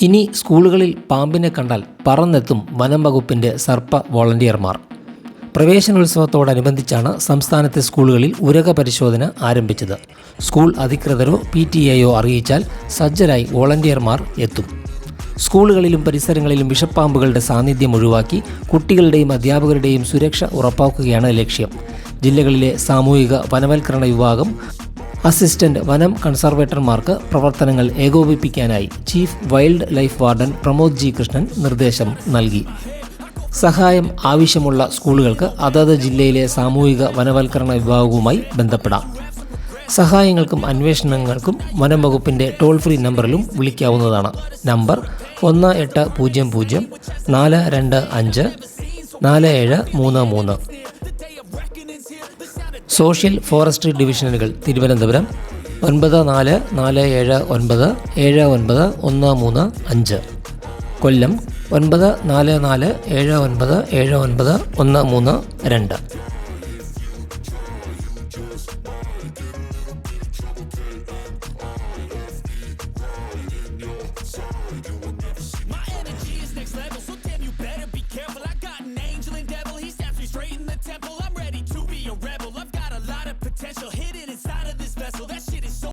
ഇനി സ്കൂളുകളിൽ പാമ്പിനെ കണ്ടാൽ പറന്നെത്തും വനം വകുപ്പിൻ്റെ സർപ്പ വോളണ്ടിയർമാർ. പ്രവേശനോത്സവത്തോടനുബന്ധിച്ചാണ് സംസ്ഥാനത്തെ സ്കൂളുകളിൽ ഉരക പരിശോധന ആരംഭിച്ചത്. സ്കൂൾ അധികൃതരോ PTAയോ അറിയിച്ചാൽ സജ്ജരായി വോളണ്ടിയർമാർ എത്തും. സ്കൂളുകളിലും പരിസരങ്ങളിലും വിഷപ്പാമ്പുകളുടെ സാന്നിധ്യം ഒഴിവാക്കി കുട്ടികളുടെയും അധ്യാപകരുടെയും സുരക്ഷ ഉറപ്പാക്കുകയാണ് ലക്ഷ്യം. ജില്ലകളിലെ സാമൂഹിക വനവൽക്കരണ വിഭാഗം അസിസ്റ്റന്റ് വനം കൺസർവേറ്റർമാർക്ക് പ്രവർത്തനങ്ങൾ ഏകോപിപ്പിക്കാനായി chief wildlife warden Pramod G. Krishnan നിർദ്ദേശം നൽകി. സഹായം ആവശ്യമുള്ള സ്കൂളുകൾക്ക് അതത് ജില്ലയിലെ സാമൂഹിക വനവൽക്കരണ വിഭാഗവുമായി ബന്ധപ്പെടാം. സഹായങ്ങൾക്കും അന്വേഷണങ്ങൾക്കും വനം വകുപ്പിൻ്റെ ടോൾ ഫ്രീ നമ്പറിലും വിളിക്കാവുന്നതാണ്. നമ്പർ 1800 425 4733. സോഷ്യൽ ഫോറസ്ട്രി ഡിവിഷനുകൾ തിരുവനന്തപുരം 944797 79135, കൊല്ലം 944797 79132.